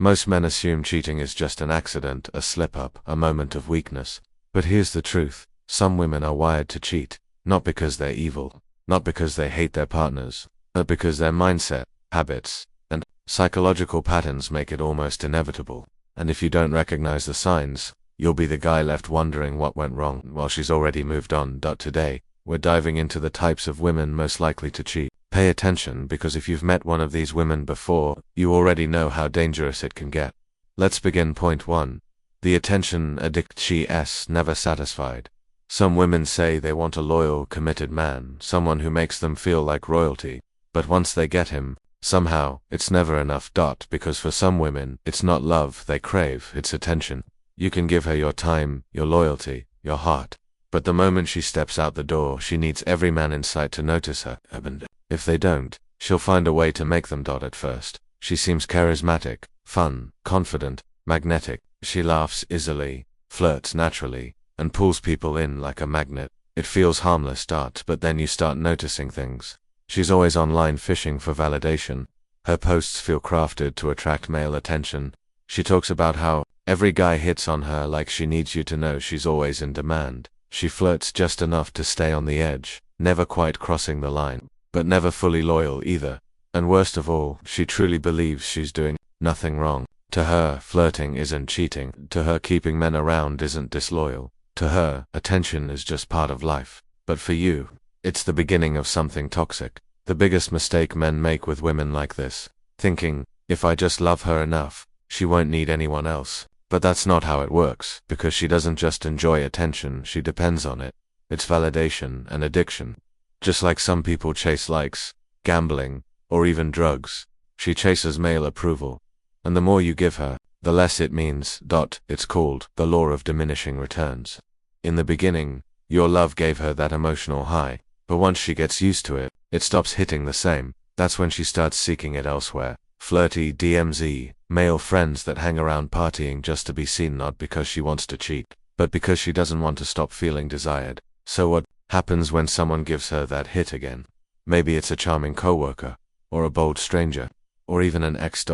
Most men assume cheating is just an accident, a slip-up, a moment of weakness. But here's the truth. Some women are wired to cheat, not because they're evil, not because they hate their partners, but because their mindset, habits, and psychological patterns make it almost inevitable. And if you don't recognize the signs, you'll be the guy left wondering what went wrong while she's already moved on. Today, we're diving into the types of women most likely to cheat. Pay attention, because if you've met one of these women before, you already know how dangerous it can get. Let's begin. Point 1. The attention addict. She never satisfied. Some women say they want a loyal, committed man, someone who makes them feel like royalty. But once they get him, somehow, it's never enough. Because for some women, it's not love they crave, it's attention. You can give her your time, your loyalty, your heart. But the moment she steps out the door, she needs every man in sight to notice her. And if they don't, she'll find a way to make them. At first, she seems charismatic, fun, confident, magnetic. She laughs easily, flirts naturally, and pulls people in like a magnet. It feels harmless. But then you start noticing things. She's always online fishing for validation. Her posts feel crafted to attract male attention. She talks about how every guy hits on her, like she needs you to know she's always in demand. She flirts just enough to stay on the edge, never quite crossing the line, but never fully loyal either. And worst of all, she truly believes she's doing nothing wrong. To her, flirting isn't cheating. To her, keeping men around isn't disloyal. To her, attention is just part of life. But for you, it's the beginning of something toxic. The biggest mistake men make with women like this, thinking, if I just love her enough, she won't need anyone else. But that's not how it works, because she doesn't just enjoy attention, she depends on it. It's validation and addiction. Just like some people chase likes, gambling, or even drugs, she chases male approval. And the more you give her, the less it means. It's called the law of diminishing returns. In the beginning, your love gave her that emotional high, but once she gets used to it, it stops hitting the same. That's when she starts seeking it elsewhere. Flirty DMZ, male friends that hang around partying just to be seen, not because she wants to cheat, but because she doesn't want to stop feeling desired. So what happens when someone gives her that hit again? Maybe it's a charming coworker, or a bold stranger, or even an ex.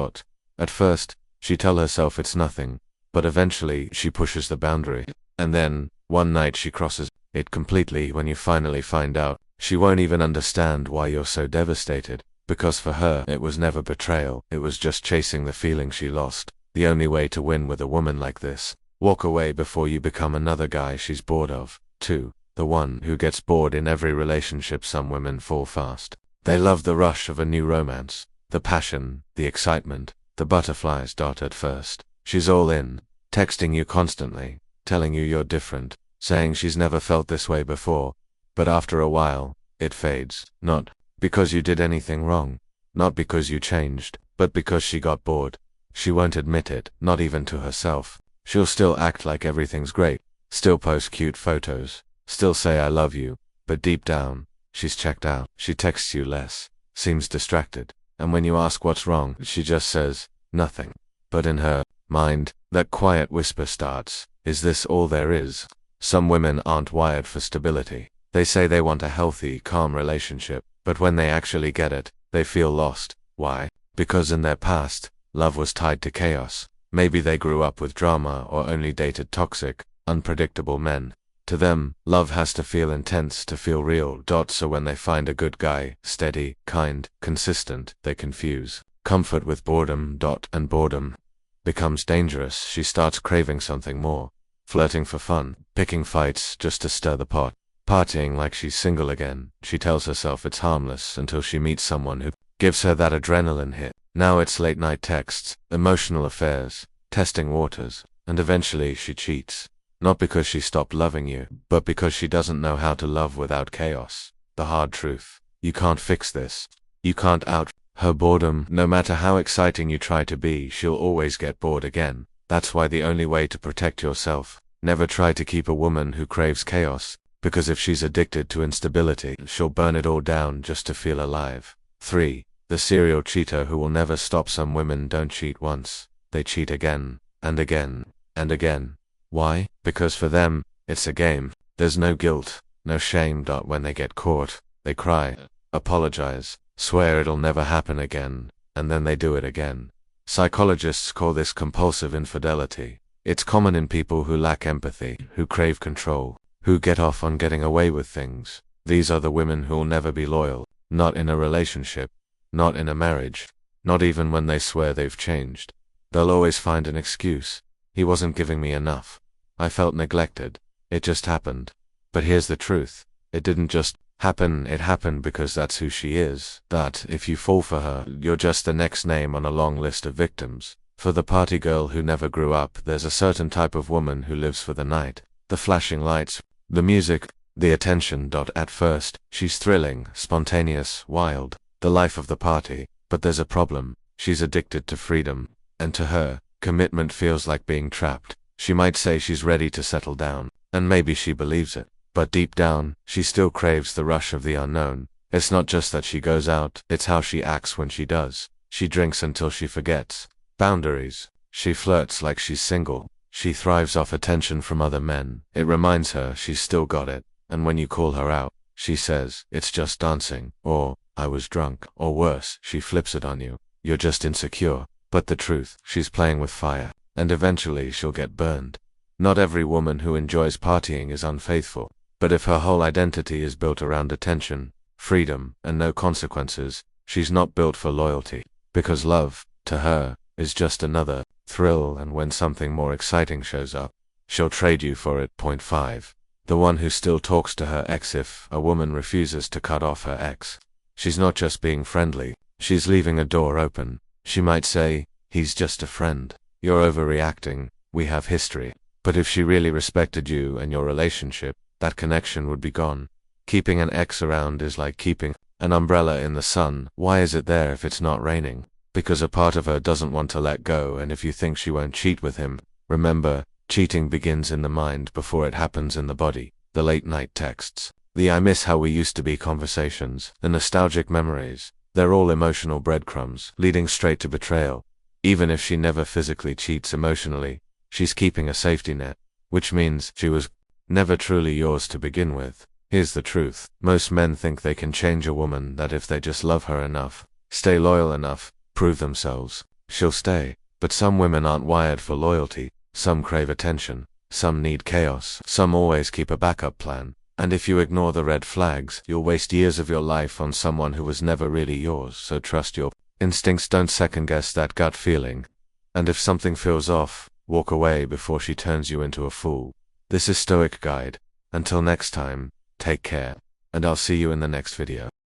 At first, she tells herself it's nothing, but eventually she pushes the boundary, and then, one night she crosses it completely. When you finally find out, she won't even understand why you're so devastated. Because for her, it was never betrayal, it was just chasing the feeling she lost. The only way to win with a woman like this, walk away before you become another guy she's bored of. 2. The one who gets bored in every relationship. Some women fall fast. They love the rush of a new romance, the passion, the excitement, the butterflies. At first, she's all in, texting you constantly, telling you you're different, saying she's never felt this way before. But after a while, it fades. Not because you did anything wrong, not because you changed, but because she got bored. She won't admit it, not even to herself. She'll still act like everything's great, still post cute photos, still say I love you, but deep down, she's checked out. She texts you less, seems distracted, and when you ask what's wrong, she just says, nothing. But in her mind, that quiet whisper starts, is this all there is? Some women aren't wired for stability. They say they want a healthy, calm relationship, but when they actually get it, they feel lost. Why? Because in their past, love was tied to chaos. Maybe they grew up with drama or only dated toxic, unpredictable men. To them, love has to feel intense to feel real. So when they find a good guy, steady, kind, consistent, they confuse comfort with boredom. And boredom becomes dangerous. She starts craving something more, flirting for fun, picking fights just to stir the pot. Partying like she's single again. She tells herself it's harmless until she meets someone who gives her that adrenaline hit. Now it's late night texts, emotional affairs, testing waters, and eventually she cheats. Not because she stopped loving you, but because she doesn't know how to love without chaos. The hard truth. You can't fix this. You can't out her boredom. No matter how exciting you try to be, she'll always get bored again. That's why the only way to protect yourself, never try to keep a woman who craves chaos. Because if she's addicted to instability, she'll burn it all down just to feel alive. 3. The serial cheater who will never stop. Some women don't cheat once. They cheat again, and again, and again. Why? Because for them, it's a game. There's no guilt, no shame. When they get caught, they cry, apologize, swear it'll never happen again, and then they do it again. Psychologists call this compulsive infidelity. It's common in people who lack empathy, who crave control, who get off on getting away with things. These are the women who'll never be loyal, not in a relationship, not in a marriage, not even when they swear they've changed. They'll always find an excuse. He wasn't giving me enough. I felt neglected. It just happened. But here's the truth. It didn't just happen, it happened because that's who she is. That, if you fall for her, you're just the next name on a long list of victims. For the party girl who never grew up, there's a certain type of woman who lives for the night. The flashing lights, the music, the attention. At first, she's thrilling, spontaneous, wild, the life of the party. But there's a problem. She's addicted to freedom. And to her, commitment feels like being trapped. She might say she's ready to settle down, and maybe she believes it. But deep down, she still craves the rush of the unknown. It's not just that she goes out, it's how she acts when she does. She drinks until she forgets boundaries. She flirts like she's single. She thrives off attention from other men. It reminds her she's still got it. And when you call her out, she says, "It's just dancing," or "I was drunk," or worse, she flips it on you. "You're just insecure." But the truth, she's playing with fire. And eventually she'll get burned. Not every woman who enjoys partying is unfaithful. But if her whole identity is built around attention, freedom, and no consequences, she's not built for loyalty. Because love, to her, is just another thrill, and when something more exciting shows up, she'll trade you for it. Point 5. The one who still talks to her ex. If a woman refuses to cut off her ex, she's not just being friendly, she's leaving a door open. She might say, "He's just a friend. You're overreacting. We have history." But if she really respected you and your relationship, that connection would be gone. Keeping an ex around is like keeping an umbrella in the sun. Why is it there if it's not raining? Because a part of her doesn't want to let go. And if you think she won't cheat with him, remember, cheating begins in the mind before it happens in the body. The late night texts, the "I miss how we used to be" conversations, the nostalgic memories, they're all emotional breadcrumbs leading straight to betrayal. Even if she never physically cheats emotionally, she's keeping a safety net, which means she was never truly yours to begin with. Here's the truth. Most men think they can change a woman, that if they just love her enough, stay loyal enough, prove themselves, she'll stay. But some women aren't wired for loyalty. Some crave attention. Some need chaos. Some always keep a backup plan. And if you ignore the red flags, you'll waste years of your life on someone who was never really yours. So trust your instincts. Don't second guess that gut feeling. And if something feels off, walk away before she turns you into a fool. This is Stoic Guide. Until next time, take care, and I'll see you in the next video.